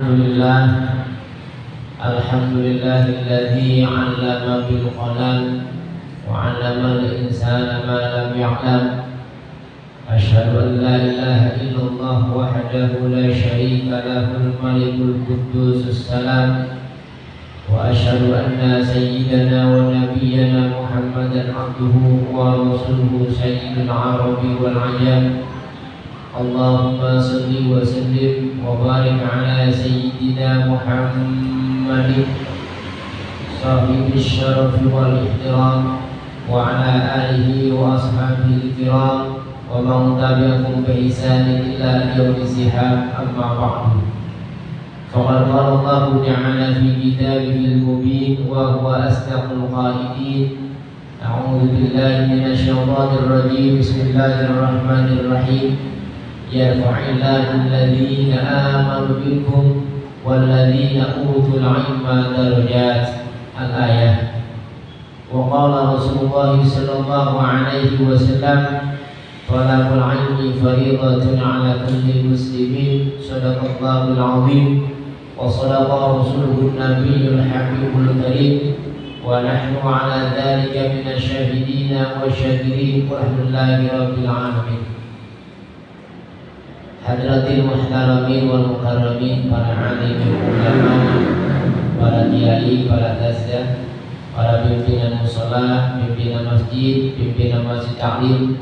Alhamdulillah, alhamdulillahilladzi 'allama bil qalam wa 'allama al-insana ma lam ya'lam. Asyhadu an la ilaha illallah wahdahu la syarika lahul malikul quddusus salam. Wa asyhadu anna sayyidana wa nabiyyana Muhammadan abduhu wa rasuluhu sayyidul arabi wal ajam. Allahumma salli wa sallim wa barik ala sayyidina Muhammadin sahibish syarafi wal ihtiram wa ala alihi wa ashabihi kiram wa man tabi'ahum bi ihsanin ila yaumil hisab. Amma ba'du. Faqad qala Allah ta'ala fi kitabihil mubin wa huwa asdaqul qailin. A'udzu billahi minasy syaithanir rajim. Bismillahirrahmanirrahim. Yarfa'illahu alladhina amanu minkum walladhina utul ilma darajat. Al-ayah. Wa qala Rasulullah sallallahu alaihi wasallam, talabul ilmi fariidatun ala kulli muslimin. Shadaqallahul azim wa shadaqa rasuluhun nabiyyul habibul karim wa nahnu ala dhalika minasy syahidina wa syakirin walhamdulillahi rabbil alamin. Hadratil muhtaramin wal mukarramin, para alim ulama, para kiai, para tasdah, para pimpinan mushola, pimpinan masjid, pimpinan masjid taklim,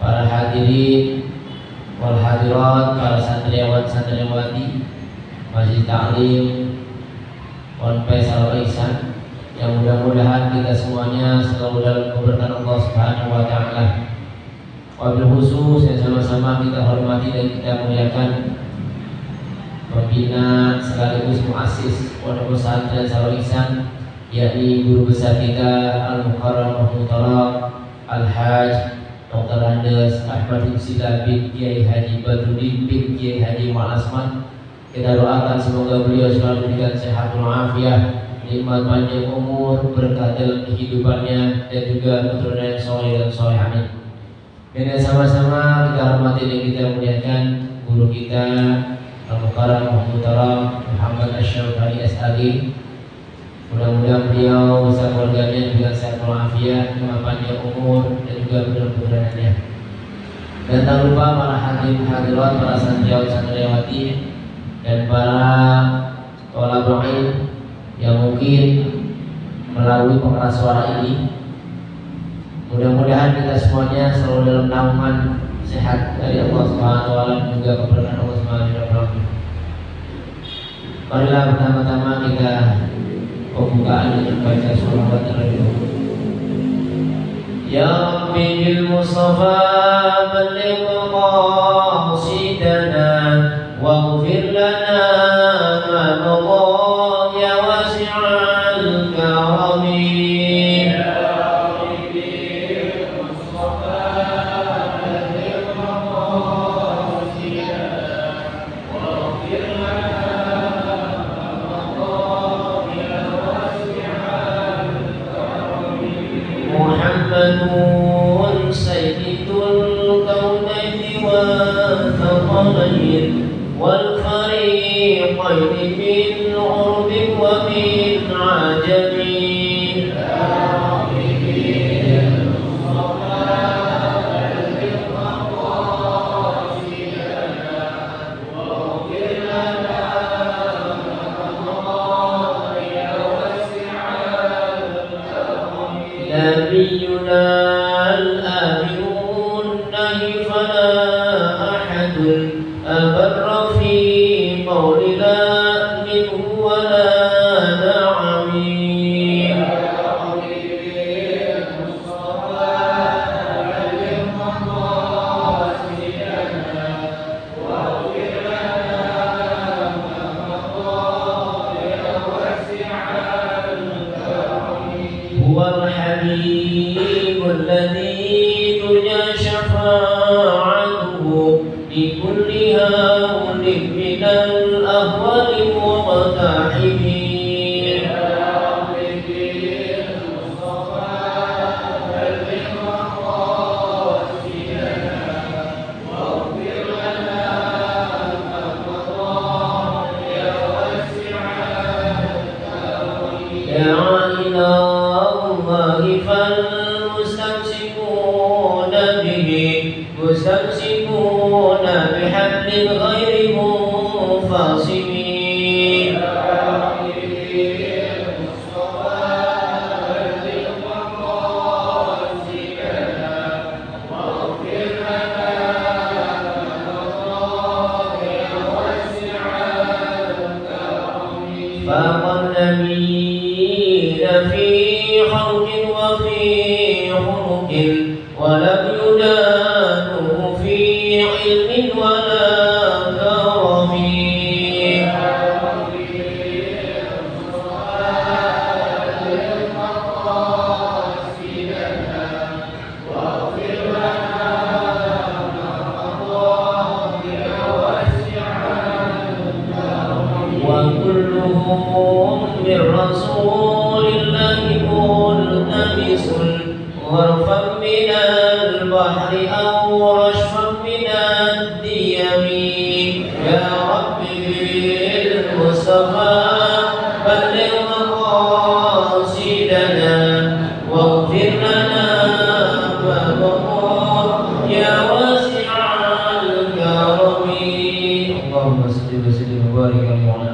para hadirin wal hadirat, para santriwan santriwati masjid taklim, ponpes al ihsan, yang mudah-mudahan kita semuanya selalu dalam keberkahan Allah Subhanahu wa taala. Wabil khusus yang sama-sama kita hormati dan kita muliakan pembina sekaligus muassis Pondok Pesantren Al Ihsan, yakni guru besar kita Al-Mukarram Muhtaram Al-Hajj Dr. Andes Ahmad Husila bin Kiai Haji Badruddin bin Kiai Haji Ma'asman. Kita doakan semoga beliau selalu diberikan sehat walafiat, nikmat panjang umur, berkah dalam kehidupannya, dan juga keturunan yang soleh dan soleh. Amin. Dan sama-sama kita hormati dan kita muliakan guru kita Al-Mukarram Muhtaram Muhammad Asy-Syaukani SAG. Mudah-mudahan beliau bersama keluarganya juga sehat walafiat, panjang umur, dan juga keturunannya. Dan tak lupa para hadirin hadirat, para santriwan santriwati, dan para thalabul ilm yang mungkin melalui pengeras suara ini, mudah-mudahan kita semuanya selalu dalam naungan sehat dari Allah Subhanahu wa taala, juga keberkahan Allah Subhanahu wa taala. Marilah pertama-tama kita pembukaan dengan baca sholawat terlebih dahulu. Ya Rabbi bil Mustafa balligh qasidana waghfir lana ma madha ya wasi'al karami. Muhammadun sayyidul kaunaini wal thaqalain wal fariqaini min urbin wa min ajamin. نبينا الآمرون نهي فلا أحد أبر في قولنا منه ولا نعمين. هو الحبيب الذي ترجى شفاعته بكل هول من الأهوال العاصمين فاق النبيين في خلق وفي خلق ولم يدانوا في علم ولا كرم وكلهم من رسول الله ملتمس غرفا من البحر أو رشفا من الديم يا رب بالمصطفى بلغ مقاصدنا واغفر لنا فبقول يا واسع الكرم اللهم صل وسلم وبارك على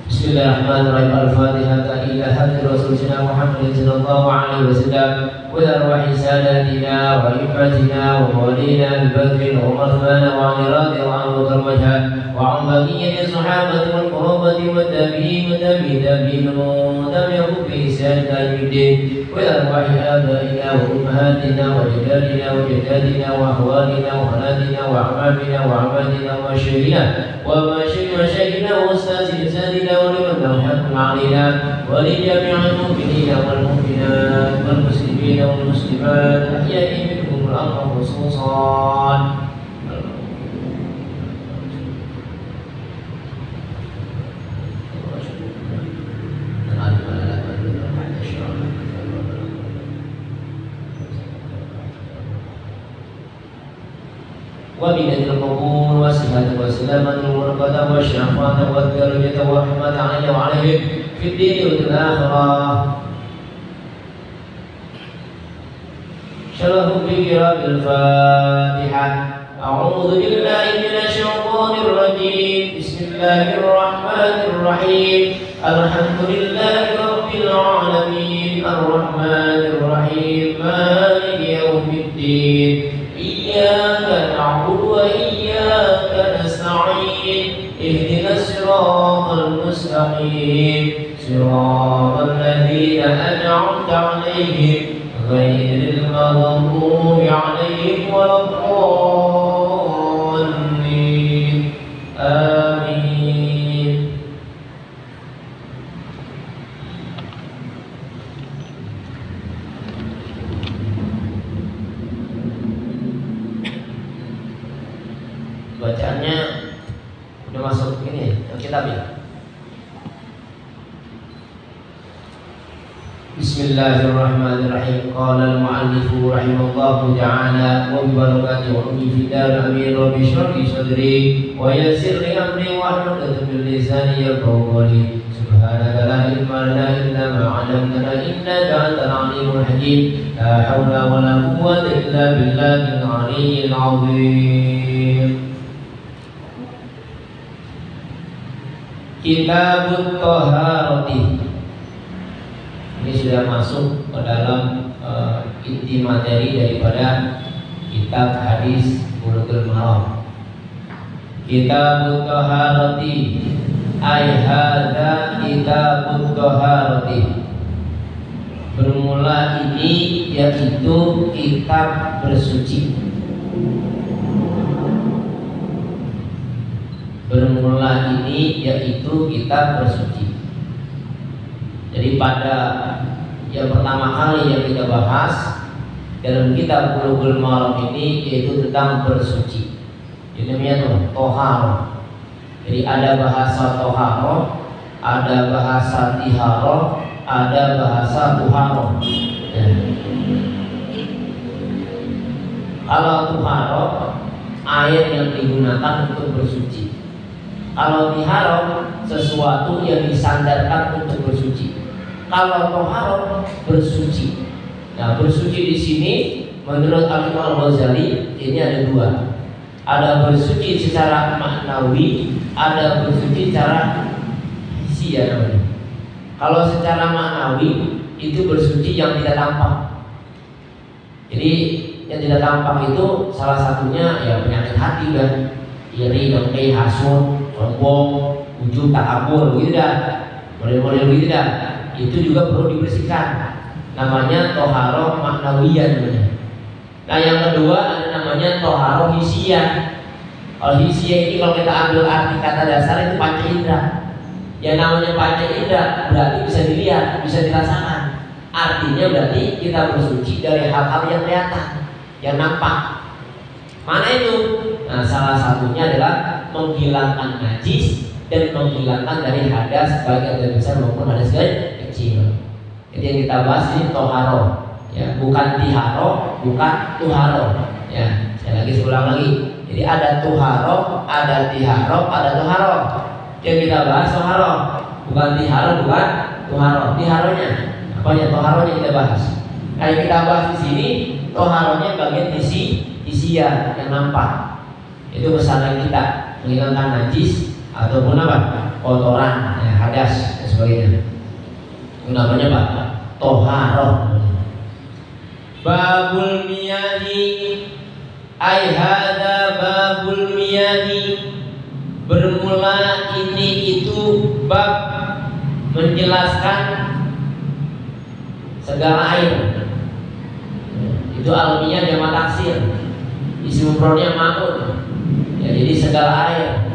بسم الله الرحمن الرحيم الفاتحة إلى حق رسولنا محمد صلى الله عليه وسلم وأرواح ساداتنا وأئمتنا وموالينا البدر وعثمان وعلي رضي الله عنه وكرمها وعن بقية الصحابة والقرابة والتابعين وتابعين وتابعهم بإحسان إلى يوم الدين وأرواح آبائنا وأمهاتنا وجداتنا وجداتنا وأخواننا وخالاتنا وأعمامنا وأعمامنا ومشايخنا ومشايخنا وأستاذنا ولمن له حق علينا ولجميع المؤمنين والمؤمنات والمسلمين والمسلمات الأحياء منهم الأمر خصوصا وبنذر القبور والصحة والسلامة والبركة والشفاعة والدرجة والرحمة علينا وعليهم في الدين والآخرة. شرح بقراءة الفاتحة. أعوذ بالله من الشيطان الرجيم. بسم الله الرحمن الرحيم. الحمد لله رب العالمين الرحمن الرحيم مالك يوم الدين إياك نعبد وإياك نستعين اهدنا الصراط المستقيم صراط الذين أنعمت عليهم غير المغضوب عليهم ولا الضالين آمين. Bacaannya udah masuk ini kitab ya. Bismillahirrahmanirrahim. Qala al-mu'allif rahimahullahu ta'ala wa bi barakati ummi fi dar amin rabbi shrah li sadri wa yassir li amri wa hlul 'uqdatam min lisani yafqahu qawli. Subhanaka la ilma lana illa ma 'allamtana innaka antal 'alimul hakim. La haula wa la quwwata illa billahil 'aliyyil 'azim. Kitabut Thaharati. Ini sudah masuk ke dalam inti materi daripada kitab hadis Bulughul Maram. Kitabut Thaharati ay hadza kitabut Thaharati. Bermula ini yaitu kitab bersuci. Bermula ini yaitu kitab bersuci. Jadi pada yang pertama kali yang kita bahas dalam kitab Bulughul Maram ini yaitu tentang bersuci. Ini namanya toharo. Jadi ada bahasa toharo, ada bahasa tiharo, ada bahasa tuharo. Ya. Kalau tuharo air yang digunakan untuk bersuci. Kalau tiharo sesuatu yang disandarkan untuk bersuci. Kalau toharo bersuci. Nah, bersuci di sini menurut Al-Imam Al-Ghazali ini ada dua. Ada bersuci secara maknawi, ada bersuci secara hisia namanya. Kalau secara maknawi itu bersuci yang tidak tampak. Jadi yang tidak tampak itu salah satunya ya penyakit hati kan, iri, dengki, hasut, sombong, ujub, takabur, gitu dah. Model-model gitu dah. Itu juga perlu dibersihkan. Namanya toharoh maknawiyah namanya. Nah yang kedua ada namanya toharoh hisiyah. Kalau hisiyah ini kalau kita ambil arti kata dasar itu panca indera. Yang namanya panca indera berarti bisa dilihat, bisa dirasakan. Artinya berarti kita bersuci dari hal-hal yang kelihatan, yang nampak. Mana itu? Nah salah satunya adalah menghilangkan najis dan menghilangkan dari hadas baik hadas besar maupun hadas kecil. Jadi yang kita bahas ini toharo, ya bukan tiharo, bukan tuharo. Ya, saya lagi ulang lagi. Jadi ada tuharo, ada tiharo, ada tuharo. Yang kita bahas toharo, bukan tiharo, bukan tuharo. Tiharonya, apa ya toharonya kita bahas. Nah yang kita bahas di sini toharonya bagian hisiyah yang nampak. Itu kesalahan kita menghilangkan najis ataupun apa kotoran, ya, hadas dan sebagainya. Itu namanya apa? Toharoh. Babul miyahi, ai hada babul miyahi. Bermula ini itu bab menjelaskan segala air. Itu almiyah jamak taksir. Isi mufradnya ma'un. Ya, jadi segala air.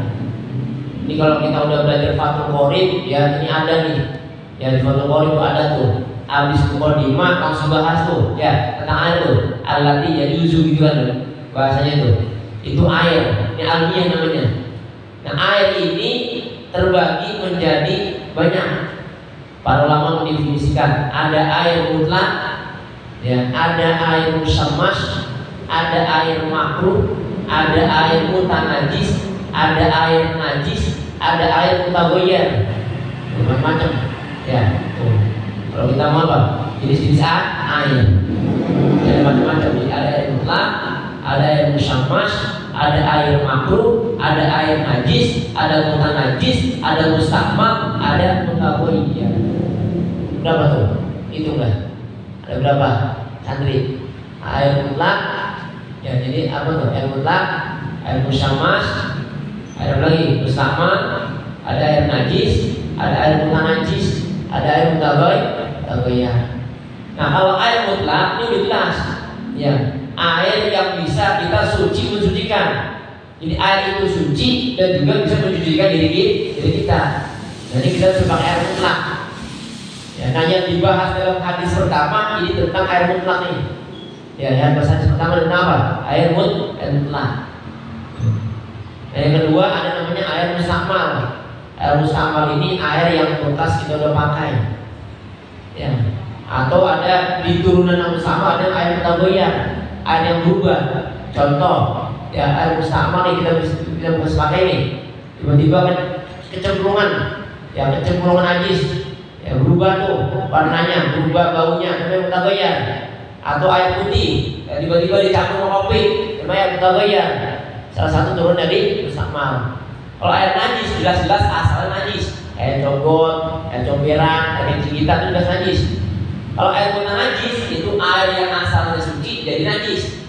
Ini kalau kita udah belajar Fathul Qorib, ya ini ada nih. Ya di Fathul Qorib itu ada tuh. Abis mukadimah langsung bahas tuh, ya tentang air tuh. Allati yajuzu gitu kan bahasanya tuh. Itu air. Ini almiyah namanya. Nah air ini terbagi menjadi banyak. Para ulama mendefinisikan ada air mutlak, ya ada air musammas, ada air makruh, ada air mutanajis, ada air najis, ada air mutaghayyir. Macam-macam. Ya, tuh. Kalau kita mau apa? Jenis-jenis air. Ada macam-macam. Jadi ada air mutlak, ada air musammas, ada air makruh, ada air najis, ada mutanajis, ada mustakmal, ada mutaghayyir. Berapa tuh? Hitunglah. Ada berapa? Santri. Air mutlak. Ya, jadi apa tuh? Air mutlak, air musammas, air lagi mustakmal, ada air najis, ada air mutanajis, ada air mutaghayyir. Nah, kalau air mutlak ini udah jelas. Ya, air yang bisa kita suci mensucikan. Jadi air itu suci dan juga bisa mensucikan diri kita. Jadi kita harus pakai air mutlak. Ya, nah yang dibahas dalam hadis pertama ini tentang air mutlak nih. Ya, yang hadis pertama tentang apa? Air mutlak. Nah, yang kedua ada namanya air mustakmal. Air mustakmal ini air yang bekas kita udah pakai. Ya. Atau ada di turunan yang sama ada air mutaghayyir, air yang berubah. Contoh, ya air mustakmal nih kita bisa pakai nih. Tiba-tiba kan kecemplungan, ya kecemplungan najis. Ya berubah tuh warnanya, berubah baunya, namanya mutaghayyir. Atau air putih, ya, tiba-tiba dicampur sama kopi, namanya mutaghayyir. Salah satu turun dari mustakmal. Kalau air najis jelas-jelas asalnya najis. Air cogot, air comberan, air cikitan itu jelas najis. Kalau air mutanajis itu air yang asalnya suci jadi najis.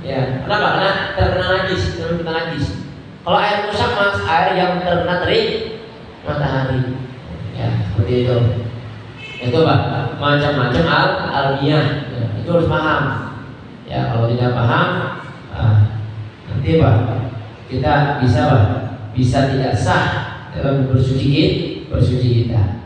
Ya, kenapa? Karena terkena najis, terkena mutanajis. Kalau air musammas air yang terkena terik matahari. Ya, seperti itu. Itu Pak, macam-macam almiyah. Ya, itu harus paham. Ya, kalau tidak paham, nanti Pak kita bisa Pak, bisa tidak sah dalam bersuci kita.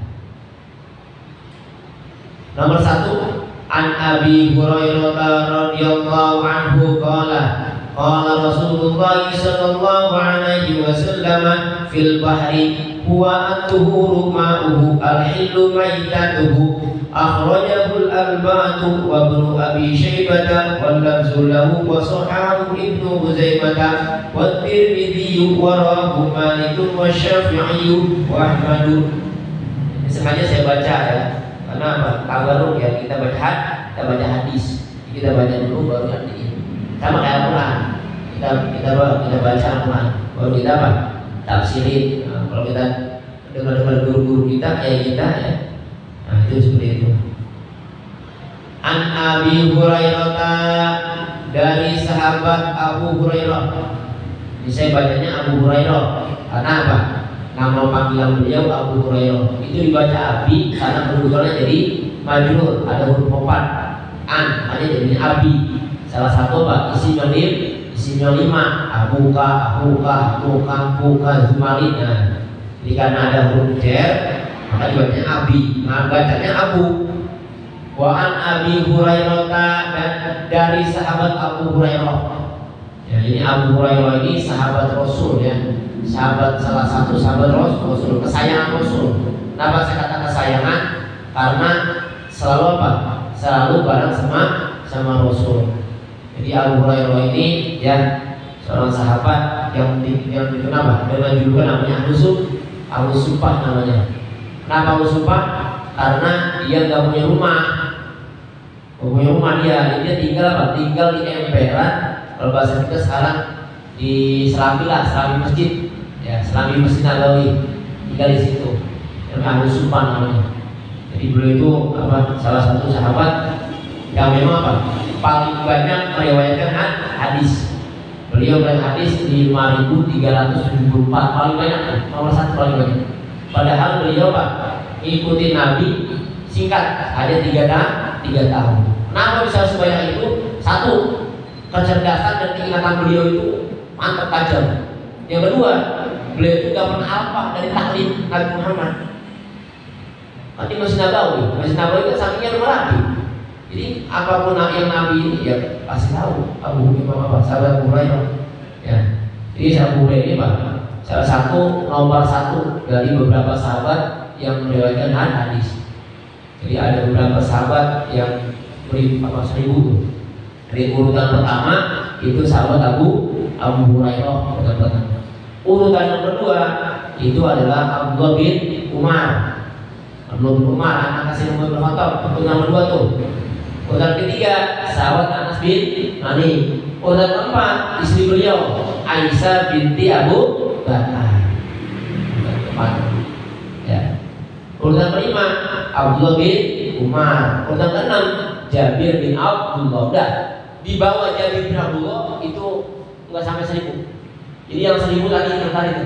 Nomor 1, an Abi Hurairah radhiyallahu anhu qala Rasulullah sallallahu alaihi wasallam fil bahri huwa at-tuhuru ma'uhu al-hillu maitatuhu akhrajahu al-arba'atu wa ibnu Abi Syaibah wal lafzu lahu wa sahahu ibnu Huzaimah wa Tirmidzi wa rawahu Malik wa Syafi'i wa Ahmad. Sengaja saya baca ya. Karena apa? Tabaruk ya, kita baca hadis, kita baca dulu baru nanti. Sama kayak Al-Quran. kita baca Al-Quran, baru kita apa? Tafsirin. Nah, kalau kita dengar guru-guru kita kayak kita ya, nah itu seperti itu. An Abi Hurairah, dari sahabat Abu Hurairah. Ini saya bacanya Abu Hurairah karena apa? Nama panggilan beliau Abu Hurairah. Itu dibaca Abi karena kedudukannya jadi majrur, ada huruf opat. An, ada jadi Abi. Salah satu apa? Isimnya 5. Abuka, Zumarin. Nah, jadi karena ada huruf jar, maka dibacanya Abi. Nah, bacanya Abu. Wa an Abi Hurairah, dan dari sahabat Abu Hurairah. Ya, ini Abu Hurairah ini sahabat Rasul ya. Salah satu sahabat Rasul, kesayangan Rasul. Kenapa saya kata kesayangan? Karena selalu apa? Selalu bareng sama Rasul. Jadi Abu Hurairah ini ya seorang sahabat yang dikenal apa? Dengan julukan namanya Abu Supah namanya. Kenapa Abu Supah? Karena dia nggak punya rumah. Dia tinggal apa? Tinggal di emperan. Kalau bahasa kita sekarang di Selami masjid, ya Selami Masjid Nabawi, tinggal di situ. Yang Abu Supah namanya. Jadi beliau itu apa? Salah satu sahabat yang memang apa? Paling banyak meriwayatkan hadis. Beliau berhadis di 5.374, paling banyak, nomor 1 paling banyak. Padahal beliau apa? Ikuti Nabi singkat, hanya 3 tahun. Kenapa bisa sebanyak itu? Satu, kecerdasan dan keingatan beliau itu mantap tajam. Yang kedua, beliau itu gak pernah apa dari taklim Nabi Muhammad. Nanti Masjid Nabawi kan sampingnya rumah Nabi. Jadi apapun yang Nabi ini ya pasti tahu. Abu Hurairah, sahabat Abu Hurairah. Ya. Jadi Abu Hurairah ini Pak, salah satu nomor 1 dari beberapa sahabat yang meriwayatkan hadis. Jadi ada beberapa sahabat yang beri 1000. Dari urutan pertama itu sahabat Abu Hurairah pertama. Urutan yang kedua itu adalah Abdullah bin Umar. Anak kasih nomor berfoto. Urutan kedua tuh. Urutan ketiga sahabat Anas bin Malik. Urutan keempat istri beliau Aisyah binti Abu Bakar. Ya. Urutan kelima Abdullah bin Umar. Urutan keenam Jabir bin Abdullah. Udah di bawah Jabir bin Abdullah itu nggak sampai 1000. Jadi yang 1000 tadi itu.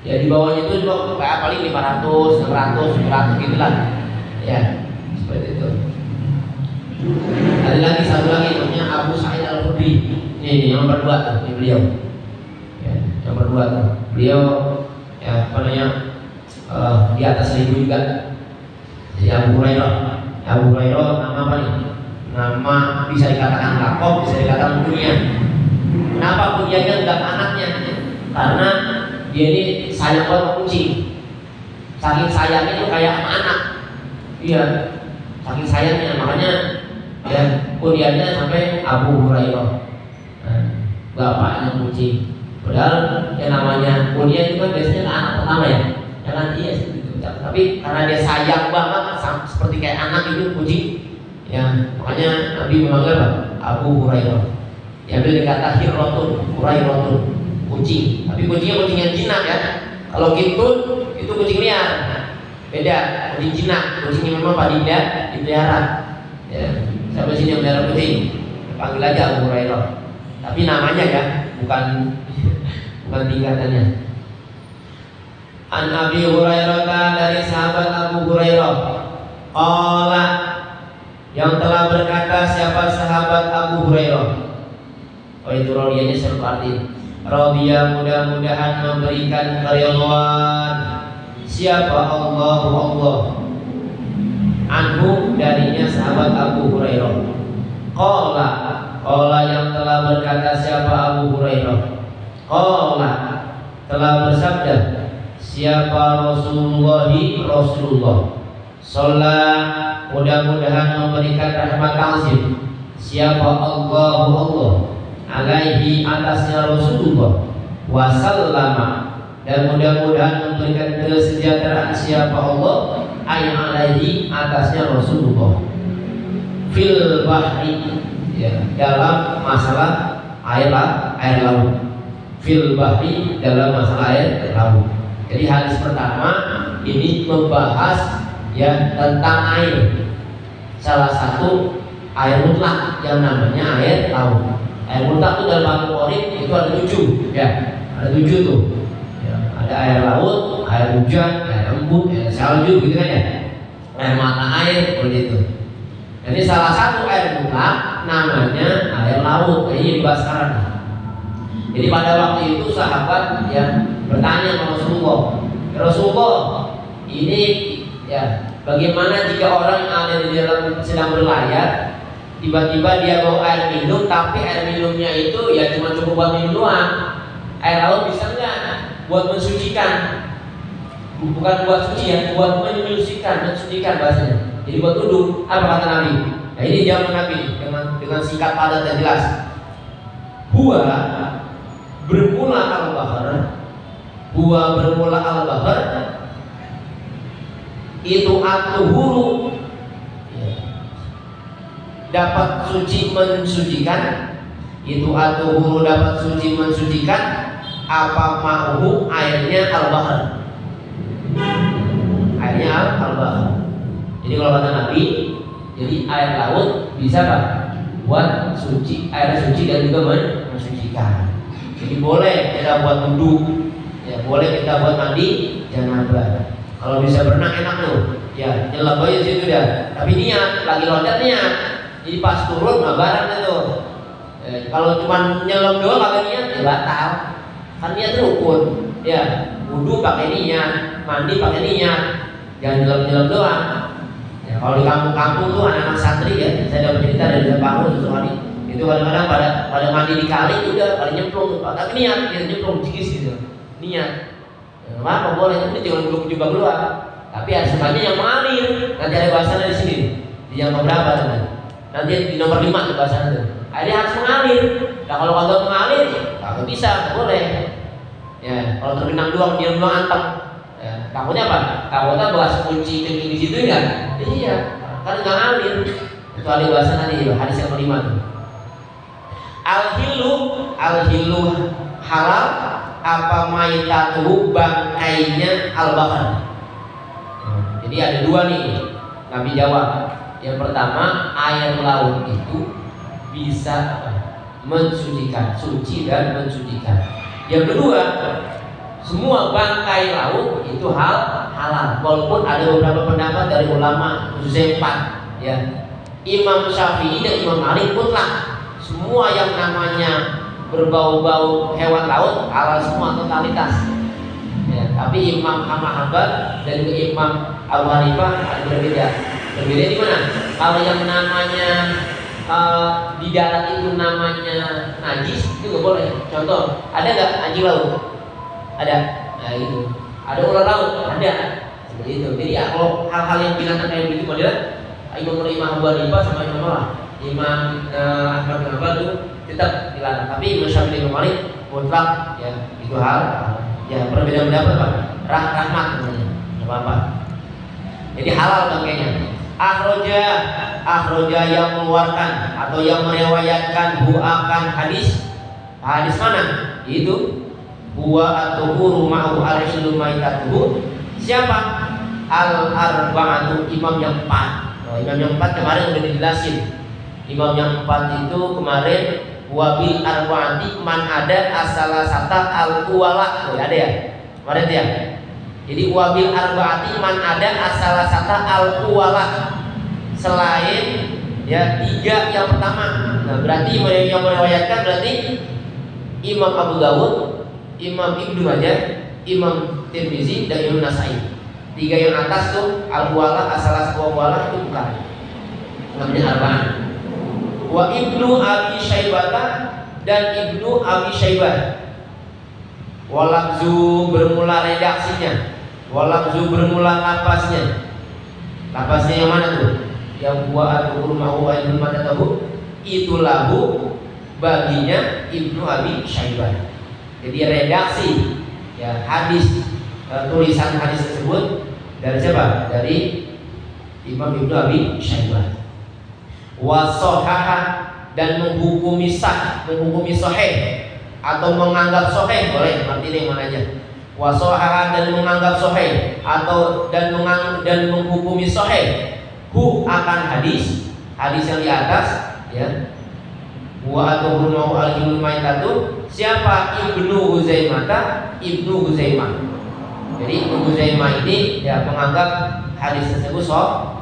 Ya di bawahnya itu cuma kayak paling 500, 600, 700 gitu lah. Ya seperti itu. Ada lagi satu lagi namanya Abu Sa'id Al-Khudri. Ini yang nomor 2 tuh, ini beliau. Ya, yang nomor 2 tuh. Beliau ya apa namanya di atas 1000 juga. Jadi Abu Hurairah nama apa nih? Nama bisa dikatakan lakop, bisa dikatakan kunyah. Kenapa kunyahnya enggak anaknya? Karena dia ini sayang banget kucing. Saking sayangnya itu kayak anak. Iya, saking sayangnya makanya ya kunyahnya sampai Abu Hurairah. Nah, bapaknya kucing. Padahal yang namanya kunyah itu kan biasanya anak pertama ya. Jangan iya sih gitu. Tapi karena dia sayang banget seperti kayak anak itu kucing. Ya, makanya Nabi memanggil Abu Hurairah. Diambil kata Hurairah, kucing. Tapi kucingnya kucing yang jinak ya. Kalau kintun itu kucing liar. Beda, kucing jinak. Kucingnya memang padida dipelihara. Ya, sampai sini yang melihara kucing. Panggil aja Abu Hurairah. Tapi namanya ya, bukan tingkatannya. An Abi Hurairah, dari sahabat Abu Hurairah. Qala, yang telah berkata siapa sahabat Abu Hurairah. Oh itu rodianya seperti Rodia mudah-mudahan memberikan keridhaan siapa Allah anhu darinya sahabat Abu Hurairah. Qala yang telah berkata siapa Abu Hurairah. Qala telah bersabda siapa Rasulullah Sallallahu mudah-mudahan memberikan rahmat ta'zim siapa Allah alaihi atasnya Rasulullah wasallama dan mudah-mudahan memberikan kesejahteraan siapa Allah ayat alaihi atasnya Rasulullah fil bahri ya, dalam masalah air laut. Fil bahri, dalam masalah air laut. Jadi hadis pertama ini membahas ya tentang air. Salah satu air mutlak yang namanya air laut. Air mutlak itu dalam Al-Qur'an itu ada 7 ya. Ada 7 tuh. Ya, ada air laut, air hujan, air embun, air salju gitu kan ya. Air mata air seperti itu. Jadi salah satu air mutlak namanya air laut. Ini dibahas sekarang. Jadi pada waktu itu sahabat yang bertanya sama Rasulullah, Rasulullah ini ya bagaimana jika orang ada di dalam sedang berlayar, tiba-tiba dia bawa air minum, tapi air minumnya itu ya cuma cukup buat minum doang. Air laut bisa nggak buat mensucikan? Bukan buat suci ya, buat mensucikan bahasanya. Jadi buat wudhu. Apa kata Nabi? Nah ini jawaban Nabi dengan singkat padat dan jelas. Huwa bermula al-bahr itu atuhuru dapat suci mensucikan, itu atuhuru dapat suci mensucikan apa ma'uhu airnya al-bahr, airnya al-bahr. Jadi kalau kata Nabi, jadi air laut bisa Pak buat suci, air suci dan juga mensucikan. Jadi boleh kita buat wudhu, ya boleh kita buat mandi janabah. Kalau bisa berenang enak tuh, ya nyelam aja situ dah. Tapi niat, lagi loncat niat. Jadi pas turun nggak barang itu. Kalau cuma nyelam doang kagak niat, ya batal. Kan niat rukun, ya wudhu pakai niat, mandi pakai niat, jangan nyelam doang. Ya, kalau di kampung-kampung tuh anak-anak santri ya, saya dapat cerita dari Bapak suatu hari. Itu kadang-kadang pada mandi di kali udah pada nyemplung, tapi niat dia nyemplung cikis gitu, niat. Apa boleh ini jangan belum juga keluar, tapi harus semuanya yang mengalir. Nanti ada bahasanya di sini, di yang berapa teman? Nanti di nomor 5 tuh bahasanya tuh. Dia harus mengalir. Nah kalau kagak mengalir, kagak bisa, nggak boleh. Ya kalau tergenang doang dia doang anteng. Ya, takutnya apa? Takutnya bahas kunci di situ ya? Iya, kan nggak ngalir. Itu ada bahasa nanti hadis yang kelima tuh. Al-hilu halal apa maitatuhu bangkainya al-bahr. Jadi ada 2 nih Nabi jawab. Yang pertama air laut itu bisa mensucikan, suci dan mensucikan. Yang kedua semua bangkai laut itu halal. Walaupun ada beberapa pendapat dari ulama khususnya 4 ya. Imam Syafi'i dan Imam Malik mutlak semua yang namanya berbau-bau hewan laut halal semua totalitas. Ya, tapi Imam Ahmad Hanbal dan Imam Abu Hanifah ada berbeda. Berbeda di mana? Kalau yang namanya di darat itu namanya najis itu nggak boleh. Contoh, ada nggak anjing laut? Ada. Nah itu. Ada ular laut? Ada. Seperti itu. Jadi ya, kalau hal-hal yang binatang kayak begitu model Imam Abu Hanifah sama Imam Ahmad bin Hanbal itu tetap dilarang. Tapi Imam Syafi'i dan Malik mutlak ya itu hal ya perbedaan pendapat Pak. Rahmat namanya. Enggak apa-apa. Jadi halal bangkainya. Akhroja yang mengeluarkan atau yang meriwayatkan akan hadis mana? Itu huwa atuhuru ma'u al-hilu maitatuhu. Siapa? Al-arba'atu, imam yang 4. Imam yang 4 kemarin udah dijelasin. Imam yang 4 itu kemarin wabil arba'ati man ada asalasata al-kuwala. Ada ya? Kemarin ya. Jadi wabil arba'ati man ada asalasata al-kuwala. Selain ya 3 yang pertama. Nah, berarti yang meriwayatkan berarti Imam Abu Dawud, Imam Ibnu Majah, Imam Tirmizi dan Imam Nasai. 3 yang atas tuh al-kuwala, asalas-kuwala itu bukan. Namanya arba'an. Wa Ibnu Abi Syaibah dan Ibnu Abi Syaibah. Walafzu bermula redaksinya, walafzu bermula lapasnya. Lapasnya yang mana tuh? Yang buat rumah Ibnu Matatabu itu lahu baginya Ibnu Abi Syaibah. Jadi redaksi ya hadis tulisan hadis tersebut dari siapa? Dari Imam Ibnu Abi Syaibah. Wasohaha dan menghukumi sahih atau menganggap sahih boleh, artinya mana aja. Wasohaha dan menganggap sahih atau dan menghukumi sahih hu akan hadis yang di atas ya. Wa atau mau al-Ibnu Maitatu siapa Ibnu Huzaimah. Jadi Ibnu Huzaimah ini ya menganggap hadis tersebut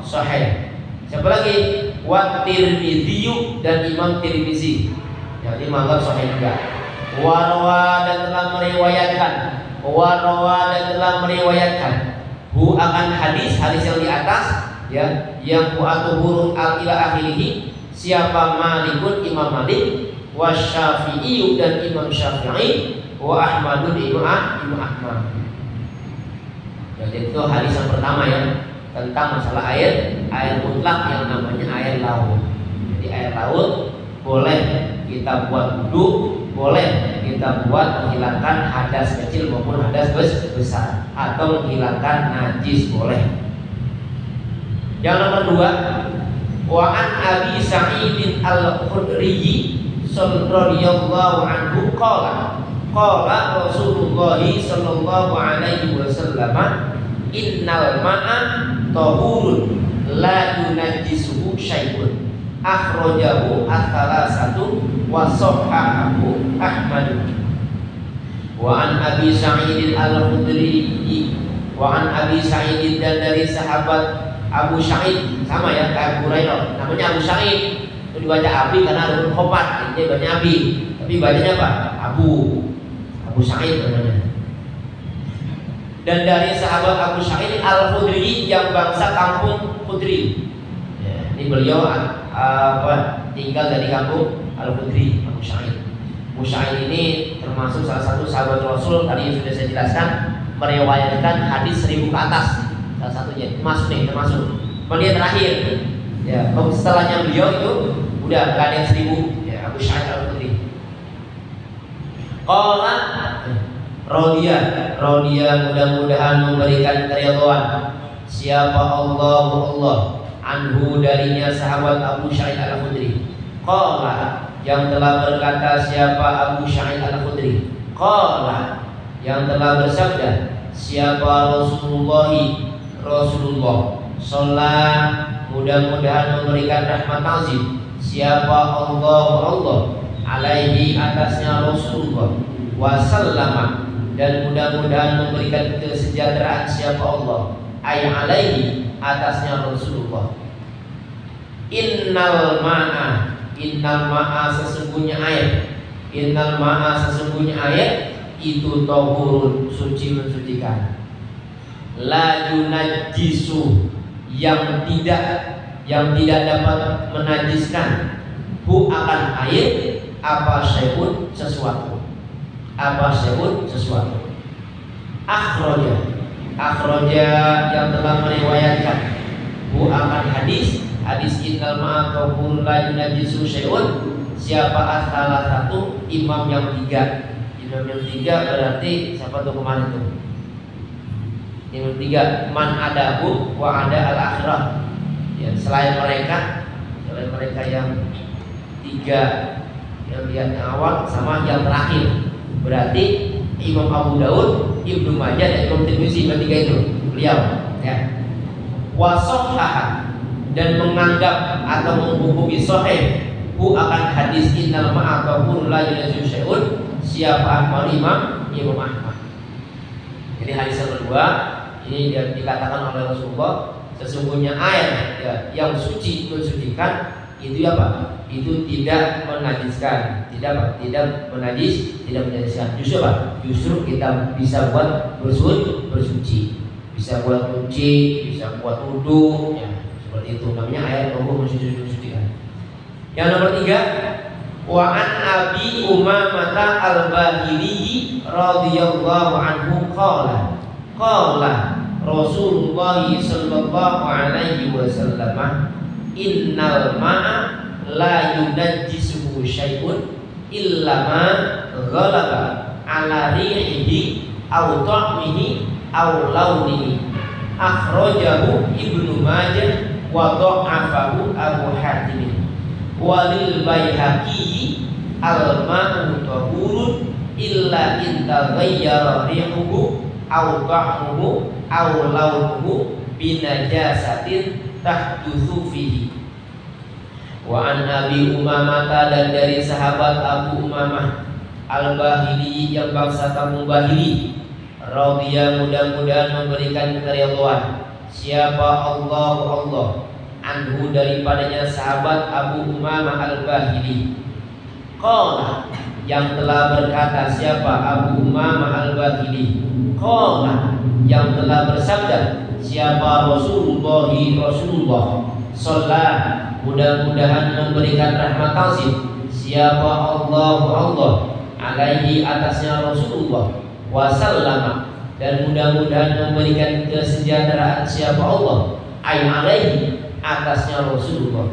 sahih. Siapa lagi? Wa Tirmidzi dan Imam Tirmizi. Jadi menganggap sahih juga. Warawa dan telah meriwayatkan hu akan hadis yang di atas ya, yang atau huruf al ila akhirih siapa Malikun Imam Malik, wa Syafi'i dan Imam Syafi'i, wa Ahmadun Imam Ahmad. Jadi itu hadis yang pertama ya, tentang masalah air mutlak yang namanya air laut. Jadi air laut boleh kita buat wudu, boleh kita buat menghilangkan hadas kecil maupun hadas besar, atau menghilangkan najis boleh. Yang nomor 2, wa an Abi Sa'id al-Khudri radhiyallahu anhu qala Rasulullah sallallahu alaihi wasallam innal ma'a tahurun la yunajjisuhu syai'un akhrajahu ats-tsalatsatu wa sahhahahu Ahmad. Wa an Abi Sa'id al-Khudri dan dari sahabat Abu Sa'id, sama ya kayak Abu Hurairah, namanya Abu Sa'id. Itu dibaca Abi karena huruf khopat, ini bacanya Abi, tapi bacanya apa? Abu Sa'id namanya. Dan dari sahabat Abu Sa'id al-Khudri yang bangsa kampung Khudri. Ya, ini beliau tinggal dari kampung Al-Khudri, Abu Sa'id. Abu Sa'id ini termasuk salah satu sahabat Rasul, tadi sudah saya jelaskan, meriwayatkan hadis 1000 ke atas. Salah satunya termasuk. Kemudian terakhir ya, setelahnya beliau itu udah gak ada yang 1000 ya, Abu Sa'id al-Khudri. Qala Rodiya mudah-mudahan memberikan keridhaan siapa Allah anhu darinya sahabat Abu Sa'id al-Khudri. Qala yang telah berkata siapa Abu Sa'id al-Khudri. Qala yang telah bersabda siapa Rasulullah Sallallahu mudah-mudahan memberikan rahmat ta'zim siapa Allah alaihi atasnya Rasulullah wasallama dan mudah-mudahan memberikan kesejahteraan siapa Allah ay alaihi atasnya Rasulullah. Innal ma'a sesungguhnya air itu tahurun suci mensucikan, la yunajjisu yang tidak dapat menajiskan hu akan air apa syai'un sesuatu. Akhraja yang telah meriwayatkan hu akan hadis innal ma'a tahurun la yunajjisu syai'un siapa salah satu imam yang tiga berarti siapa tuh kemarin tuh? Yang tiga man adahu wa ada al akhirah ya, selain mereka yang tiga yang lihat yang awal sama yang terakhir berarti Imam Abu Daud, Ibnu Majah dan Imam Tirmizi, bertiga itu beliau ya. Wasahhaha dan menganggap atau menghukumi sahih hu akan hadis innal ma'a tahurun la yunajjisu syai'un siapa Imam Ahmad. Jadi hadis yang kedua ini dikatakan oleh Rasulullah sesungguhnya air ya, yang suci mensucikan itu apa? Itu tidak menajiskan, tidak menajiskan. Justru kita bisa buat bersuci, bisa buat cuci, bisa buat wudu, ya, seperti itu namanya air tahur mensucikan. Yang nomor 3, wa an Abi Umamah al-Bahili radhiyallahu anhu qala Rasulullah sallallahu alaihi wasallam innal ma'a la yunajjisuhu syai'un illa ma ghalaba ala rihihi aw ta'mihi aw launihi akhrajahu Ibnu Majah wa dha'afahu Abu Hatim walil Baihaqi al-ma'u tahurun illa in taghayyara rihuhu aw ta'muhu aw launuhu binajasatin tahdutsu fihi. Wa an Abi Umamah, dan dari sahabat Abu Umamah Al-Bahili yang bangsa kaum Bahili, radhiya, mudah-mudahan memberikan keridhaan, siapa Allah anhu, daripadanya sahabat Abu Umamah Al-Bahili. Qala, yang telah berkata, siapa Abu Umamah Al-Bahili. Qala, yang telah bersabda, siapa Rasulullah sallallahu, mudah-mudahan memberikan rahmat taufik, siapa Allah alaihi, atasnya Rasulullah, wasallama, dan mudah-mudahan memberikan kesejahteraan, siapa Allah alaihi, atasnya Rasulullah.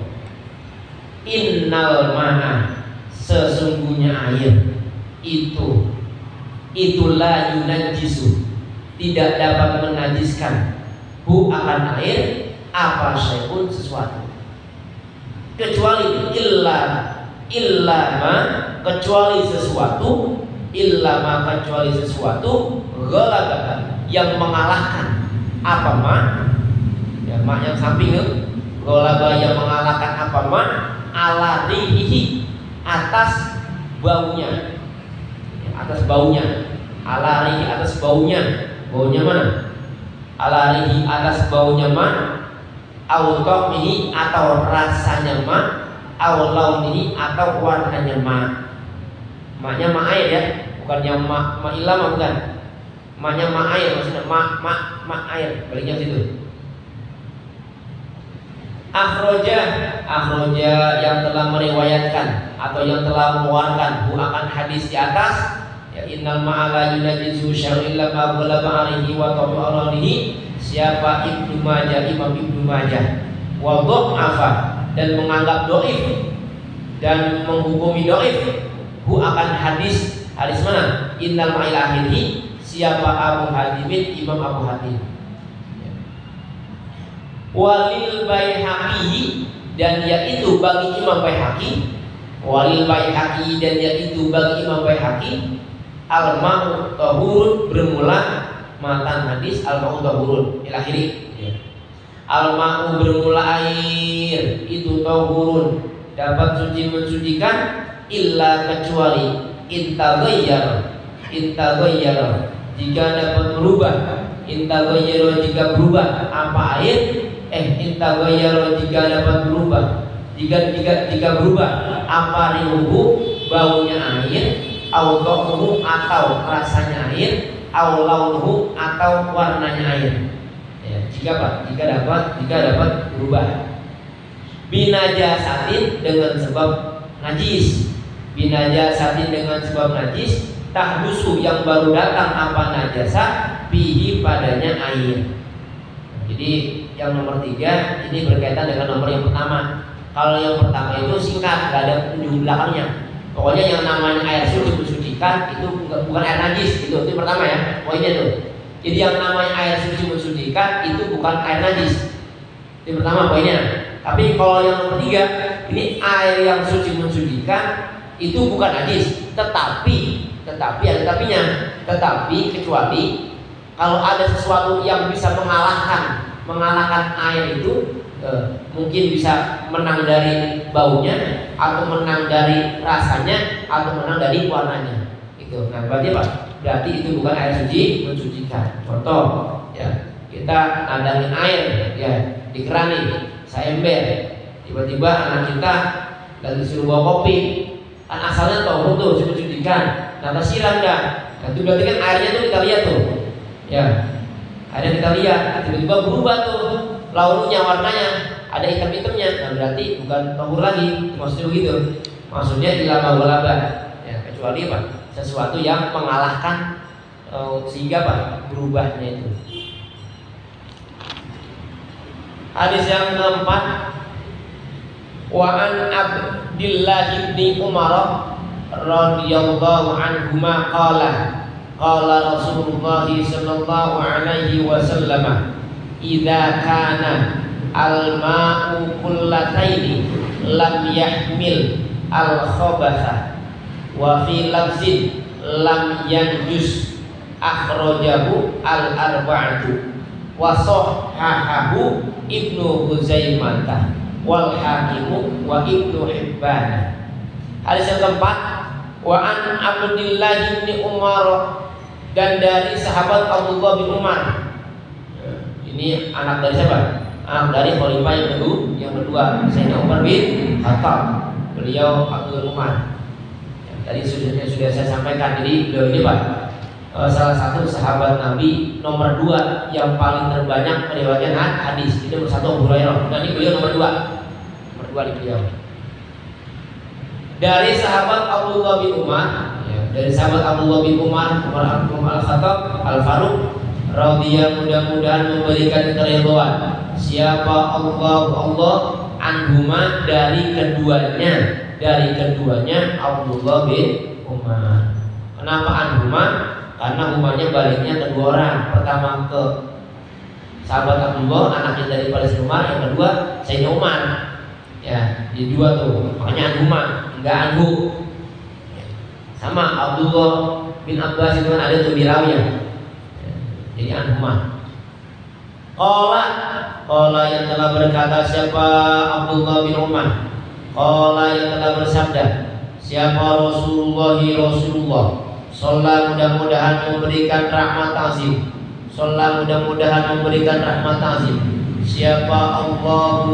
Innal ma'a, sesungguhnya air itu la yunajjisu, tidak dapat menajiskan, hu akan air, apa syai'un, sesuatu, kecuali illa ma, kecuali sesuatu, kecuali sesuatu ghalaba, yang mengalahkan, apa ma, ya ma yang samping, ghalaba yang mengalahkan, apa ma, ala rihi, atas baunya, atas baunya, ala rihi, atas baunya, baunya mana, ala rihi, atas baunya ma, au ta'mihi, atau rasanya ma, au launihi, atau warnanya ma. Maknya ma air ya, bukannya ma ilama, bukan. Maknya ma air, maksudnya ma air, baliknya situ. Akhroja yang telah meriwayatkan atau yang telah mengeluarkan akan hadis di atas, ya, innal ma'ala yunajizu syar'illa ma ghalaba alaihi wa tabi'alaihi, siapa Ibnu Majah, Imam Ibnu Majah, wa dha'afa, dan menganggap dhaif dan menghukumi dhaif akan hadis mana? Innal ma'ila akhirih, siapa Abu Hatim, Imam Abu Hatim. Walil Baihaqi, dan yaitu bagi Imam Baihaqi, walil Baihaqi, dan yaitu bagi Imam Baihaqi, al-ma'u tahurun, bermula matan hadis al-ma'u tahurun ila akhiri, al-ma'u bermula air, itu tahurun, dapat suci mensucikan, illa kecuali intaghayyara, jika dapat berubah, intaghayyara jika berubah, apa air, intaghayyara jika dapat berubah, jika berubah, apa rihuhu, baunya air, au ta'muhu, atau rasanya air, au launuhu, atau warnanya air, ya, jika dapat berubah. Binajasatin, dengan sebab najis, binajasatin, dengan sebab najis, tahdusu, yang baru datang, apa najasa, bihi, padanya air. Jadi yang nomor 3 ini berkaitan dengan nomor yang pertama. Kalau yang pertama itu singkat, nggak ada ujung belakangnya. Pokoknya yang namanya air suci mensucikan itu bukan air najis, itu pertama ya, poinnya tuh. Jadi yang namanya air suci mensucikan itu bukan air najis, itu pertama poinnya. Tapi kalau yang nomor 3, ini air yang suci mensucikan itu bukan najis, tetapi ada tapinya, kecuali kalau ada sesuatu yang bisa mengalahkan air itu, mungkin bisa menang dari baunya, atau menang dari rasanya, atau menang dari warnanya. Itu. Nah, berarti apa? Berarti itu bukan air suci mensucikan. Contoh, ya, kita nadangin air, ya, di keran nih, saya ember, tiba-tiba anak kita lagi suruh bawa kopi, kan asalnya tahu tuh suci mensucikan. Nah, siram dah. Nah, itu berarti kan airnya tuh kita lihat tuh, ya, airnya kita lihat, tiba-tiba berubah tuh laununya, warnanya, ada hitam-hitamnya. Nah, berarti bukan tahur lagi, maksudnya begitu. Maksudnya ilama walaba, ya, kecuali apa? Sesuatu yang mengalahkan, sehingga apa? Berubahnya itu. Hadis yang keempat, wa an Abdillah bin Umar radhiyallahu anhuma qala Rasulullah sallallahu alaihi wasallam, idza kana al-ma'u kullataini lam yahmil al-khabatha Wa fi lafzin lam yanjus akhrajahu al-arba'atu wa sahhahahu Ibnu Huzaimah wal Hakim wa Ibnu Hibban. Hadis yang keempat, wa an Abdullah bin Umar, dan dari sahabat Abdullah bin Umar. Ini anak dari siapa? Anak dari khalifah yang kedua, Sayyidina Umar bin Khattab. Beliau Abdul Umar. Tadi sudah saya sampaikan. Jadi beliau ini Pak, salah satu sahabat Nabi nomor 2 yang paling terbanyak meriwayatkan hadis. Itu nomor 1 Abu Hurairah. Dan ini beliau nomor 2 di beliau. Dari sahabat Abdullah bin Umar, dari sahabat Abdullah bin Umar Al-Khattab Al-Faruq radhiyallahu, mudah-mudahan memberikan keridhaan siapa Allah anhuma, dari keduanya Abdullah bin Umar. Kenapa anhuma? Karena umanya baliknya kedua orang. Pertama ke sahabat Abdullah, anaknya daripada Sayyidina Umar. Yang kedua Sayyidina Umar. Ya, di dua tuh. Makanya anhuma, enggak anhu. Sama Abdullah bin Abbas itu kan ada tuh di Rawiyah. Jadi anhuma. Qala yang telah berkata siapa Abdullah bin Umar. Qala yang telah bersabda siapa Rasulullah Sallallahu, mudah-mudahan memberikan rahmat ta'zim. Sallallahu, mudah-mudahan memberikan rahmat ta'zim. Siapa Allah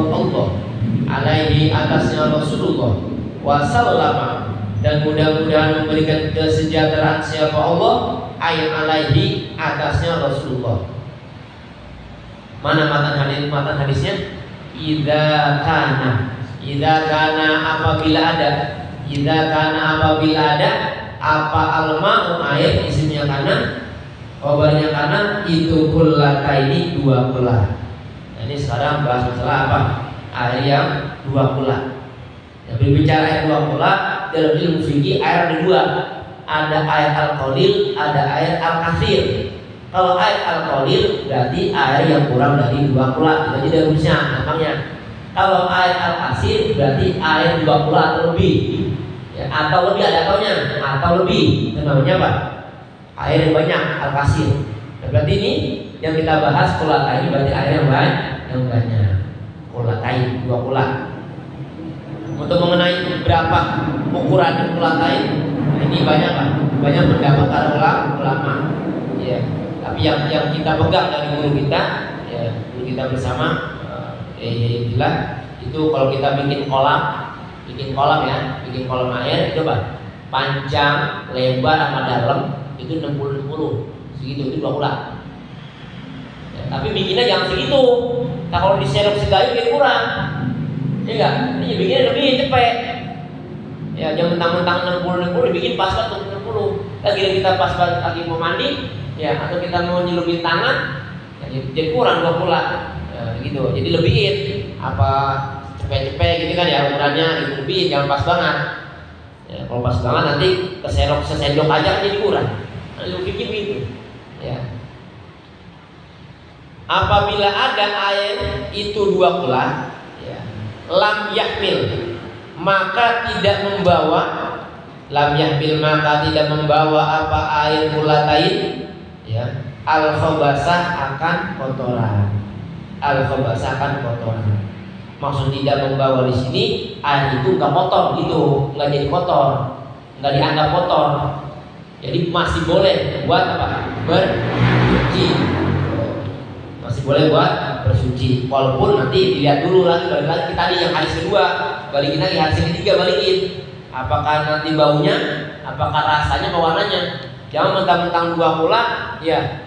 alaihi, atasnya Rasulullah, wa sallama, dan mudah-mudahan memberikan kesejahteraan siapa Allah alaihi, atasnya Rasulullah. Mana matan hadisnya? Idza kana apabila ada apa al-ma'u, air, isimnya kana, kabarnya kana, itu kullataini, 2 kula. Nah, ini sekarang bahas masalah apa? Air yang 2 kula. Ya, berbicara air 2 kula dalam ilmu fikih, air ada 2. Ada air al-qalil, ada air al-katsir. Kalau air al-qalil berarti air yang kurang dari 2 kula. Jadi ada rumusnya, gampangnya. Kalau air al-katsir berarti air 2 kula atau lebih. Ya, atau lebih, ada atau lebih. Itu namanya apa? Air yang banyak, al-katsir. Nah, berarti ini yang kita bahas kulatain, berarti air yang banyak. Kulatain 2 kula. Untuk mengenai berapa ukuran kulatain, ini banyak Pak. Banyak pendapat para ulama. Ya. Tapi yang kita pegang dari guru kita, ya, guru kita bersama, itu kalau kita bikin kolam ya, bikin kolam air itu Pak, panjang, lebar sama dalam itu 60 segitu, itu 2 kula. Ya, tapi bikinnya jangan segitu. Nah, kalau diserok segayu jadi kurang. Ya enggak? Ini bikinnya lebih cepet. Ya, jangan mentang-mentang 60 dibikin pas banget 60. Lagi kita pas lagi mau mandi, ya, atau kita mau nyelupin tangan, ya, jadi kurang 2 kula. Ya, gitu. Jadi lebihin apa cepet-cepet gitu kan ya, ukurannya gitu, lebihin, jangan pas banget. Ya, kalau pas banget nanti keserok sesendok aja jadi kurang. Nah, lu bikin gitu. Ya. Apabila ada air itu 2 kula, ya, lam yahmil, maka tidak membawa apa air kulatain, ya, al-khabasah akan kotoran. Maksud tidak membawa di sini, air itu enggak kotor gitu, enggak jadi kotor, enggak dianggap kotor. Jadi masih boleh buat apa? Bersuci. Masih boleh buat bersuci. Walaupun nanti dilihat dulu balik lagi tadi yang hadis kedua, balikin lagi hadis ketiga, balikin. Apakah nanti baunya, apakah rasanya, apa warnanya? Jangan mentang-mentang 2 kula, ya,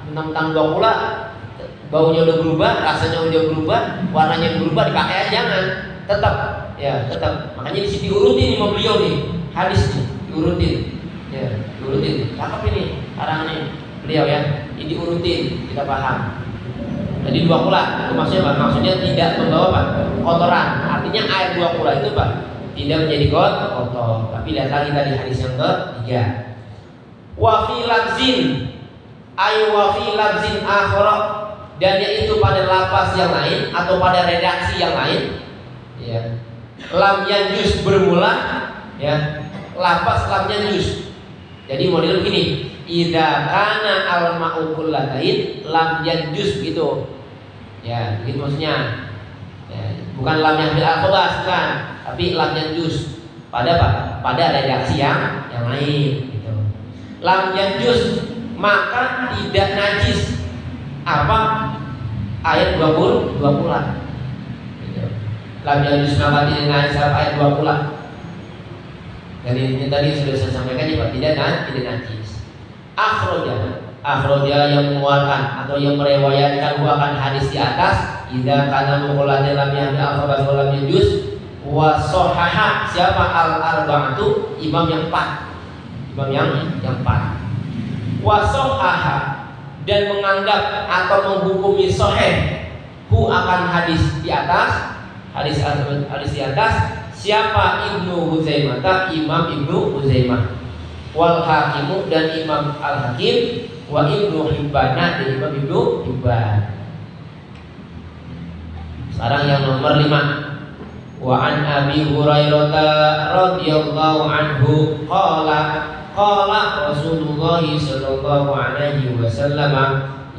mentang-mentang 2 kula, baunya udah berubah, rasanya udah berubah, warnanya berubah, dipakai aja, jangan. Tetap. Makanya di sini diurutin sama beliau nih, hadis nih, diurutin. Ya, diurutin. Cakep ini, sekarang nih beliau ya, ini diurutin, kita paham. Jadi 2 kula, itu maksudnya apa? Maksudnya tidak membawa apa? Kotoran. Artinya air 2 kula itu Pak, tidak menjadi kotor. Tapi lihat lagi tadi hadis yang ketiga. Wa fi lafzin, akhara, dan yaitu pada lafaz yang lain atau pada redaksi yang lain, ya. Lam yanjus bermula, ya. lapas lamnya juz. Jadi model begini, idza kana al ma'u kullatain lam yanjus gitu. Ya, gitu maksudnya. Ya, bukan lam yang bil al-khabas bukan, tapi lam yanjus. Pada apa? Pada redaksi yang lain gitu. Lam yanjus maka tidak najis. Apa? Ayat 20 gitu. Lam yanjus maka tidak najis ayat 20. Dari ini tadi sudah saya sampaikan juga tidak najis. Akhroja yang mengeluarkan atau yang meriwayatkan akan hadis di atas, idza kana muqallatan lam yahdi al-khabath wa lam yajuz wa sahaha siapa al-arba'atu imam yang 4. Imam yang 4. Wa sahaha dan menganggap atau menghukumi sahih akan hadis di atas, hadis di atas siapa Ibnu Huzaimah, Imam Ibnu Huzaimah, wal Hakimu dan Imam Al Hakim, wa Ibnu Hibban dan Imam Ibnu Hibban. Sekarang yang nomor 5. Wa an Abi Hurairah radhiyallahu anhu qala Rasulullah sallallahu alaihi wasallam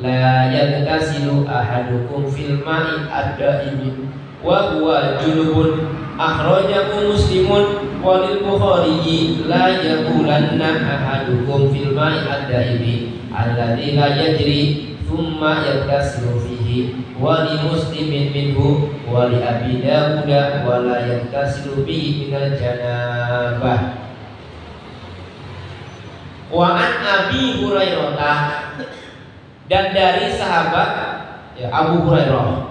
la yaghtasilu ahadukum fil ma'i ad-da'im wa huwa junubun. Akhrajahu Muslimun walil Bukhari la yaqulanna ahadukum fil ma'i ad-daimi alladzi la yajri thumma yaghtasilu fihi wa li Muslimin minhu wa li Abi Dawud wa la yaghtasilu bihi minal janabah. Wa an Abi Hurairah dan dari sahabat ya Abu Hurairah.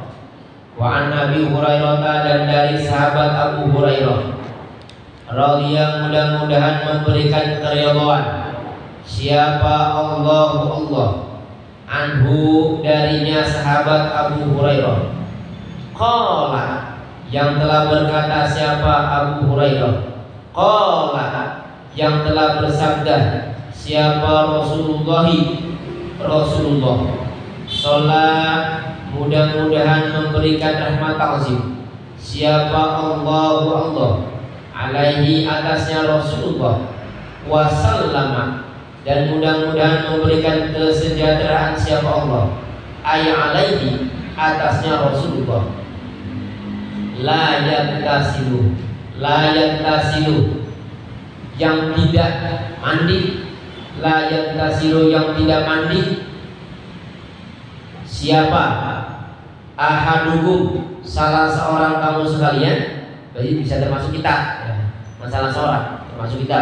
Wa an Nabi Hurairah dan dari sahabat Abu Hurairah radhiyallahu mudah-mudahan memberikan keridhaan siapa Allah anhu darinya sahabat Abu Hurairah. Qala yang telah berkata siapa Abu Hurairah. Qala yang telah bersabda siapa Rasulullah sholat mudah-mudahan memberikan rahmat ta'zim siapa Allah alaihi atasnya Rasulullah wasallama dan mudah-mudahan memberikan kesejahteraan siapa Allah alaihi atasnya Rasulullah la yaktasilu yang tidak mandi la yaktasilu yang tidak mandi siapa ahadukum salah seorang kamu sekalian. Berarti bisa termasuk kita ya. Masalah seorang termasuk kita,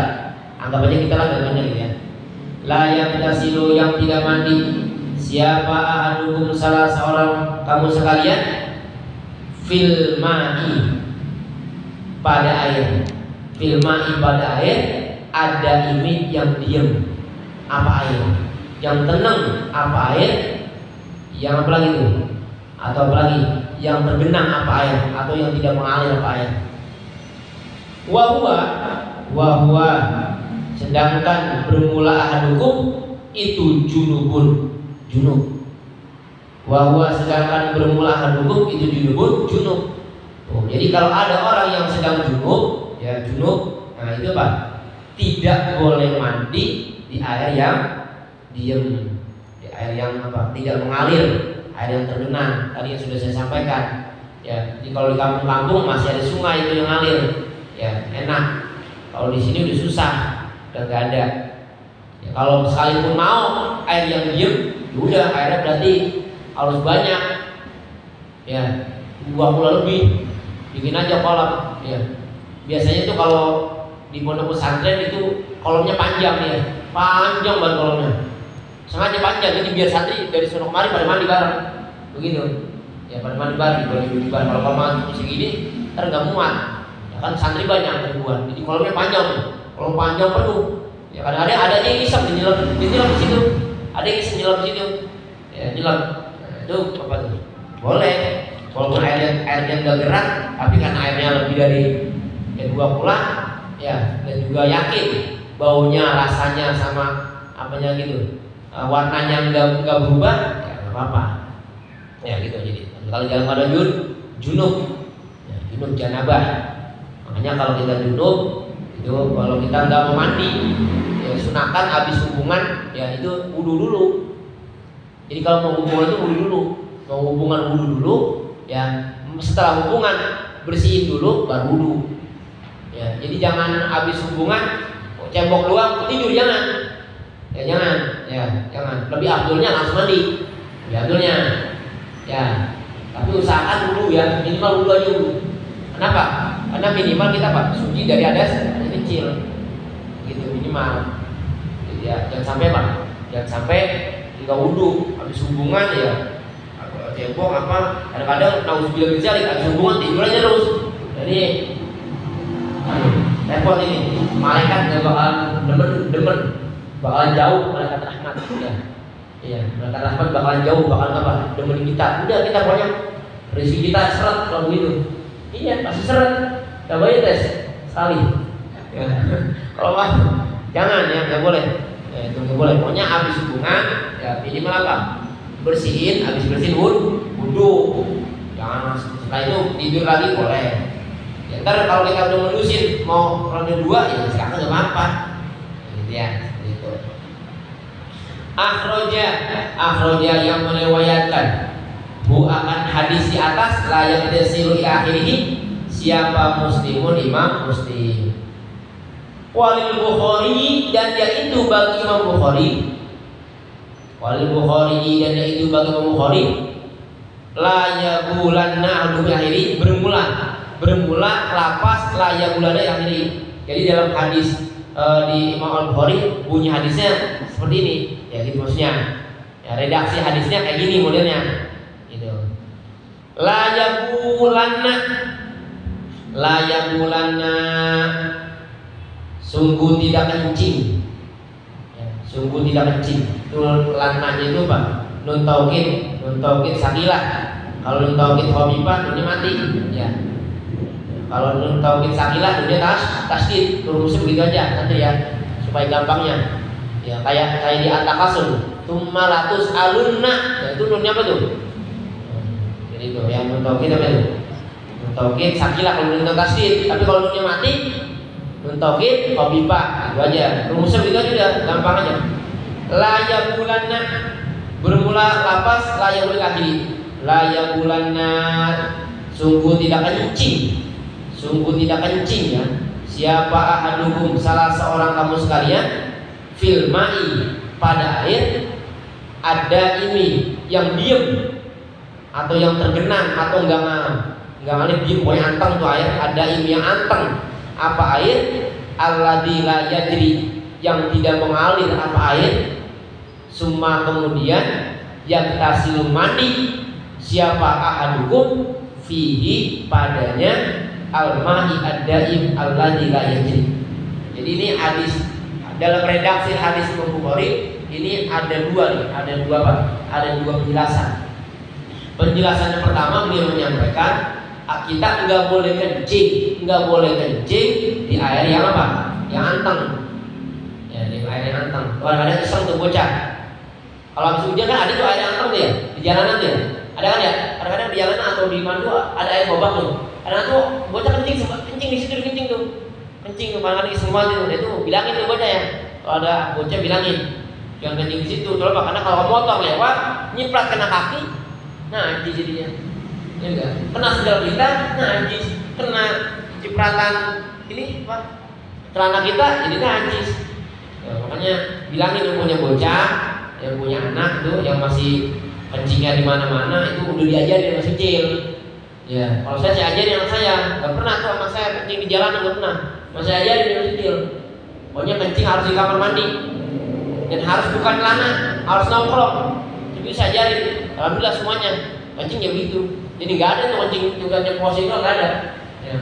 anggap aja kita lah gambarnya gitu ya. La yaktasilu yang tidak mandi siapa ahadukum salah seorang kamu sekalian fil ma'i pada air, fil ma'i pada air ada imit yang diam apa air, yang tenang apa air, yang apa lagi itu? Atau apalagi yang tergenang apa air atau yang tidak mengalir apa air. Wahwa sedangkan bermula ahadukum itu junub. Wahwa sedangkan bermula ahadukum itu junub. Oh, jadi kalau ada orang yang sedang junub, nah itu apa? Tidak boleh mandi di air yang diam, di air yang apa? Tidak mengalir, air yang tergenang. Tadi yang sudah saya sampaikan. Ya, jadi kalau di kampung-kampung masih ada sungai itu yang ngalir, ya enak. Kalau di sini udah susah, udah nggak ada. Ya, kalau sekalipun mau air yang diam, udah airnya berarti harus banyak. Ya, 20 lebih, bikin aja kolam. Ya, biasanya tuh kalau di pondok pesantren itu kolamnya panjang ya, panjang banget kolamnya. Sengaja panjang, jadi biar santri dari sono kemari pada mandi bareng, begitu. Ya pada mandi bareng, kalau kolam segini, ntar nggak muat. Ya kan santri banyak ribuan, jadi kolamnya panjang, kolam panjang penuh. Ya kadang-kadang ada aja yang iseng nyelam di situ, ada yang iseng nyelam di situ, ya nyelam. Nah, itu apa tuh? Boleh, walaupun airnya udah gerak, tapi kan airnya lebih dari 20, ya dan juga yakin baunya, rasanya sama apanya gitu. Warnanya nggak berubah, ya nggak apa-apa. Ya gitu jadi. Kalau dalam keadaan junub, ya, junub janabah. Makanya kalau kita junub Itu kalau kita nggak mau mandi, ya sunahkan habis hubungan ya itu wudu dulu. Jadi kalau mau hubungan itu wudu dulu, mau hubungan wudu dulu, ya setelah hubungan bersihin dulu baru wudu. Ya, jadi jangan habis hubungan cebok doang tidur, jangan. Ya jangan. Lebih abdulnya langsung mandi. Lebih abdulnya. Ya, tapi usahakan dulu ya, minimal wudu aja dulu. Kenapa? Karena minimal kita suci dari hadas kecil. Gitu minimal. Jadi ya, jangan sampai jangan sampai nggak wudu habis hubungan ya. Cebok apa? Kadang-kadang nauzubillah min dzalik, habis hubungan tidur aja terus. Jadi repot ini, malaikat gak bakalan demen, bakalan jauh malaikat rahmat ya. Iya, malaikat rahmat bakalan jauh, bakalan apa? Demen kita. Udah kita pokoknya rezeki kita seret kalau begitu. Iya, pasti seret. Coba ya tes sekali. Ya. Kalau jangan ya, nggak boleh. Itu nggak boleh. Pokoknya habis hubungan ya minimal apa? Bersihin, habis bersihin wudu. Jangan setelah itu tidur lagi boleh. Ya, ntar kalau kita udah melusin mau ronde 2 ya sekarang nggak apa-apa. Gitu ya, gitu. Akhroja yang meriwayatkan akan hadis di atas layak desiru akhirih siapa muslimun imam muslim. Walil Bukhari dan yaitu bagi Imam Bukhari. Walil Bukhari dan yaitu bagi Imam Bukhari. La yabulanna ahlu akhiri bermula lapas la yabulanna akhiri. Jadi dalam hadis di Imam Al-Bukhari bunyi hadisnya seperti ini. Ya gitu maksudnya. Ya redaksi hadisnya kayak gini modelnya. Gitu. La yabulanna sungguh tidak kencing. Ya, sungguh tidak kencing. Itu lannanya itu apa? Nun taukid sakilah. Kalau nun taukid khabibah nunnya mati. Ya. Kalau nun taukid sakilah nunnya tasdid. Rumusnya begitu aja nanti ya supaya gampangnya. Ya kayak di At-Takasun. Tsumma latus alunna. Ya, itu nunnya apa tuh? Jadi itu yang nun taukid apa itu? Nun taukid sakilah kalau nun tasdid. Tapi kalau nunnya mati nun taukid khabibah. Itu aja. Rumusnya begitu aja udah gampang aja. La yabulanna bermula lapas la yabul akhiri. La yabulanna sungguh tidak kencing ya. Siapa ahadukum salah seorang kamu sekalian fil ma'i pada air ada ini yang diem atau yang tergenang atau enggak ngalir diem pokoknya anteng tuh air, ada ini yang anteng. Apa air? Alladzi la yajri yang tidak mengalir apa air. Summa kemudian yang tasil mandi siapa ahadukum fihi padanya al-ma'i ad-daim alladzi la yajri. Jadi ini hadis dalam redaksi hadis Imam Bukhari ini ada dua nih, ada dua penjelasan. Penjelasan yang pertama beliau menyampaikan kita nggak boleh kencing di air yang apa? Yang anteng. Ya, di air yang anteng. Kadang-kadang iseng tuh bocah. Kalau habis hujan kan ada tuh air yang anteng tuh ya, di jalanan tuh ya. Ada kan ya? Kadang-kadang di jalanan atau di mana tuh ada air bobak tuh. Kadang tuh bocah kencing di situ kencing tuh. Kadang-kadang iseng banget tuh. Itu bilangin tuh bocah ya. Kalau ada bocah bilangin jangan kencing di situ. Coba karena kalau motor lewat nyiprat kena kaki, nah jadinya. Ya enggak? Kena sendal kita, najis. Kena cipratan ini apa? Celana kita jadi najis. Ya, makanya bilangin yang punya bocah, yang punya anak tuh yang masih kencingnya di mana-mana itu udah diajarin masih kecil. Ya, kalau saya ajarin anak saya, nggak pernah tuh anak saya kencing di jalanan nggak pernah. Masih ajarin dari kecil. Pokoknya kencing harus di kamar mandi dan harus bukan celana, harus nongkrong. Jadi saya ajarin. Alhamdulillah semuanya kencing ya begitu. Jadi nggak ada tuh kencing juga nyemposin itu nggak ada. Ya,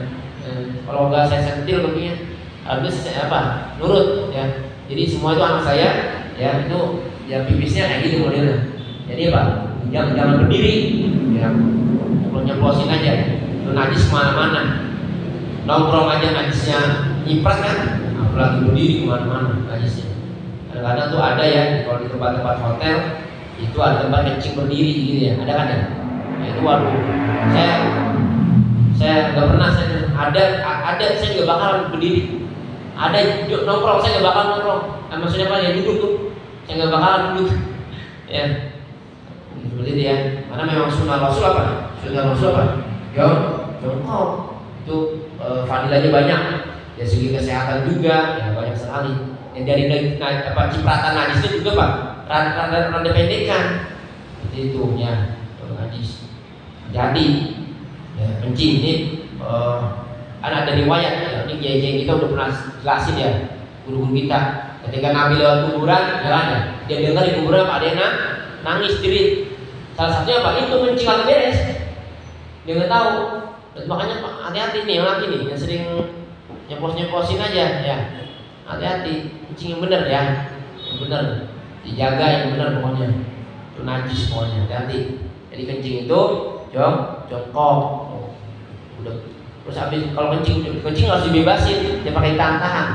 kalau nggak saya sentil begini, habis saya nurut ya. Jadi semua itu anak saya ya itu ya pipisnya kayak gitu modelnya. Jadi jangan berdiri, ya kalau nyemposin aja. Itu najis kemana-mana. Nongkrong aja najisnya nyiprat kan, apalagi berdiri kemana-mana najisnya. Kadang-kadang tuh ada ya kalau di tempat-tempat hotel itu ada tempat kencing berdiri gitu ya, ada kan ya? Nah, itu waduh, saya nggak pernah ada saya nggak bakalan berdiri. ada nongkrong, saya nggak bakal nongkrong. Maksudnya apa ya, duduk tuh, saya nggak bakalan duduk. Ya, seperti itu ya. Karena memang sunnah Rasul apa? Sunnah Rasul apa? Jongkok. Itu fadilahnya banyak. Ya segi kesehatan juga, ya banyak sekali. Yang dari cipratan najis itu juga Pak, rada pendekan. Seperti itu ya, najis. Jadi ya, kencing ini ada riwayat ya, ini kiai kita udah pernah jelasin ya, guru-guru kita. Ketika Nabi lewat kuburan, jalannya dia dengar di kuburan ada yang nangis jerit. Salah satunya apa? Itu kencing atau beres. Dia nggak tahu. Dan makanya hati-hati nih yang laki nih yang sering nyeplos-nyeplosin aja ya. Hati-hati, kencing yang benar ya, yang benar, dijaga yang benar pokoknya. Itu najis pokoknya, hati-hati. Jadi kencing itu jongkok. Udah. Terus habis kalau kencing harus dibebasin, dia pakai tahan.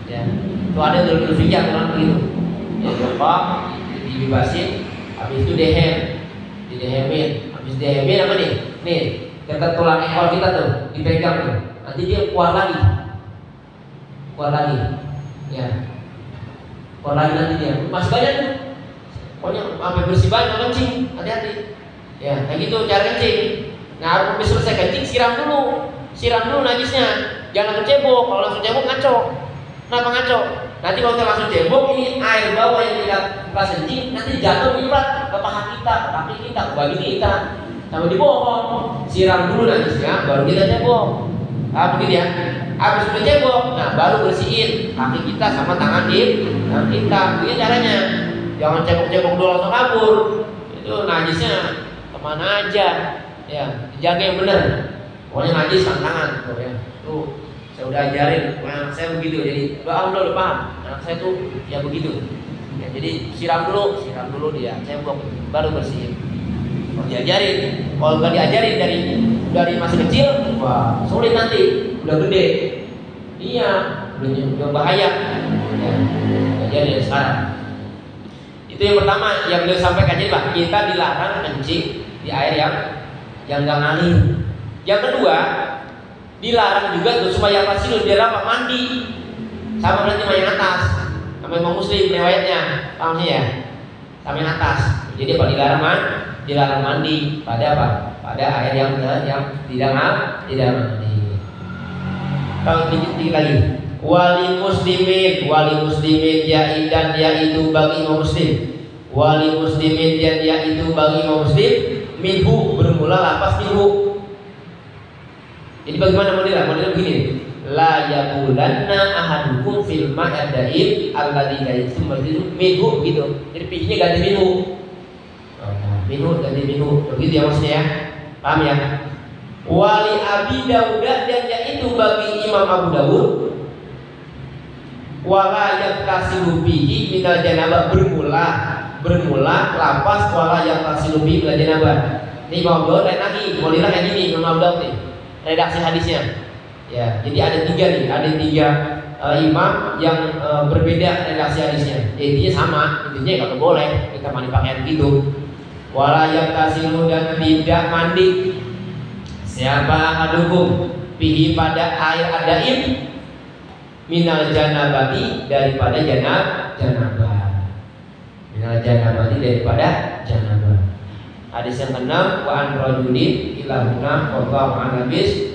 Ya, itu ada dulu fikih aturan begitu. Ya jongkok, dibebasin, habis itu didehemin. Habis didehemin apa nih? Nih, dekat tulang ekor kita tuh, dipegang tuh. Nanti dia keluar lagi, ya, keluar lagi nanti dia. Masih banyak tuh, pokoknya sampai bersih banget kencing, hati-hati. Ya, kayak gitu cara kencing. Nah, habis selesai kencing siram dulu najisnya, jangan langsung cebok. Kalau langsung cebok ngaco. Kenapa ngaco? Nanti kalau kita langsung cebok, ini air bawah yang kita kencing nanti jatuh nyiprat ke paha kita, ke kaki kita, ke bagi kita, sama di pohon. Siram dulu najisnya, baru kita cebok. Begitu ya. Habis udah cebok, nah baru bersihin kaki kita sama tangan kita. Begini caranya. Jangan cebok-cebok dulu langsung kabur. Itu najisnya kemana aja? Ya, dijaga yang benar. Pokoknya najis tangan tuh ya. Tuh saya udah ajarin, anak saya begitu. Jadi udah paham. Anak saya tuh ya begitu. Ya, jadi siram dulu dia cebok, baru bersihin. Kalau diajarin, kalau nggak diajarin dari masih kecil, wah sulit nanti. Udah gede, iya, udah bahaya. Ya, ajarin sekarang. Itu yang pertama yang beliau sampaikan. Jadi Pak, kita dilarang kencing di air yang nggak ngalir. Yang kedua, dilarang juga tuh supaya pasti biar apa? Mandi. Sama berarti yang atas. Sama Imam Muslim riwayatnya, paham sih ya? Sama yang atas. Jadi apa dilarang mandi pada apa? Pada air yang tidak mandi. Kalau dikit lagi, wali muslimin yaitu bagi Imam Muslim. Wali muslimin yaitu bagi Imam Muslim minhu bermula lapas minhu. Jadi bagaimana modelnya? Modelnya begini. La yaqulanna ahadukum fil ma'adaim alladzi yaitu minhu gitu. Jadi fi'ilnya ganti minhu. Ganti minhu. Begitu ya maksudnya ya. Paham ya? Wali Abi Dawud dan yaitu bagi Imam Abu Dawud wala yaktasilu bihi minal janabah bermula lapas wala yaktasilu bihi minal janabah. Ini Imam Abu Dawud lain lagi, modelnya kayak gini Imam Abu Dawud nih. Redaksi hadisnya. Ya, jadi ada tiga imam yang berbeda redaksi hadisnya. Intinya sama, intinya kalau boleh kita mandi pakaian gitu. Wala yaktasilu dan tidak mandi. Siapa ahadukum bihi pada air adaim minal janabati daripada janabah. Minal janabati daripada janabah. Hadis yang ke-6 wa an rajulin ila huna wallahu a'lam bis.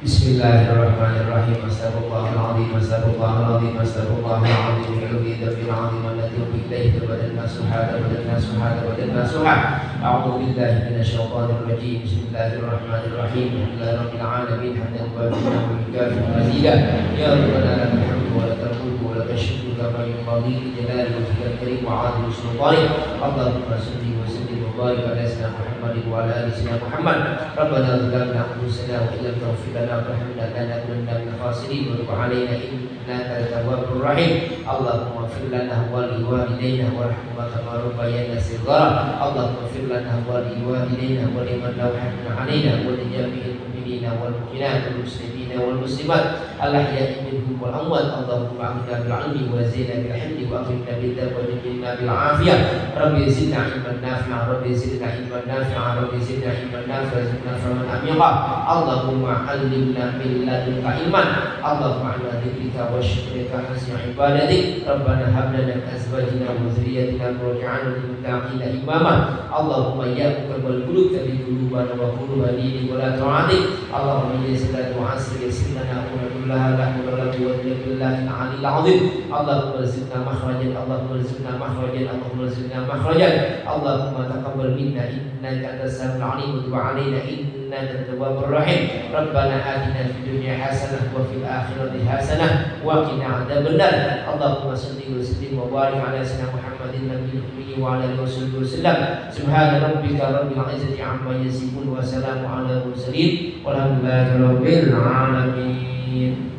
Bismillahirrahmanirrahim. Astagfirullahaladzim, astagfirullahaladzim, astagfirullahaladzim. Ilmi dafil azim alladhi billahi tabadan nasuhada badan nasuhada badan nasuhada. A'udhu billahi minasyaitanir rajim. Bismillahirrahmanirrahim. Alhamdulillahi rabbil alamin. Hamdan wabihamdihi wa yukafi mazidah. Ya Rabbana lakal hamdu wa lakal mulku wa lakal syukru kama yanbaghi li jalali wajhikal karim wa 'azimi sultanik. Allahumma shalli wa sallim wa barik ala sayyidina Muhammadin wa ala ali sayyidina Muhammad. Rabbana zalamna anfusana wa illam taghfir lana warhamna lanakunanna minal khasirin wa tub 'alaina innaka at-tawwabur rahim. Allahumma ighfir lana wa li walidayna warhamhuma kama rabbayana shighara. Allahumma ighfir lana wa li walidayna wa liman lahu haqqun 'alaina wa li jami'il mu'minin المؤمنين والمؤمنات والمسلمين والمسلمات الأحياء منهم والأموات اللهم أغننا بالعلم وزينا بالحلم وأكرمنا بالتقوى وجنبنا بالعافية ربي زدنا علما نافعا ربي زدنا علما نافعا ربي زدنا علما نافعا زدنا فهما عميقا اللهم علمنا من لدنك علما اللهم على ذكرك وشكرك حسن عبادتك ربنا هب لنا من أزواجنا وذريتنا قرة أعين للمتقين إماما اللهم يا مقلب القلوب ثبت قلوبنا وقلوب دينك ولا تعادك اللهم يسر لنا وعسر يسر لنا أمور كلها لا حول ولا قوة إلا بالله العلي العظيم اللهم ارزقنا مخرجا اللهم ارزقنا مخرجا اللهم ارزقنا مخرجا اللهم تقبل منا إنك أنت السميع العليم وتب علينا إنك التواب الرحيم ربنا آتنا في الدنيا حسنة وفي الآخرة حسنة وقنا عذاب النار اللهم صل وسلم وبارك على سيدنا محمد النبي الأمي وعلى آله وصحبه وسلم سبحان ربك رب العزة عما يصفون وسلام على المرسلين والحمد لله رب العالمين.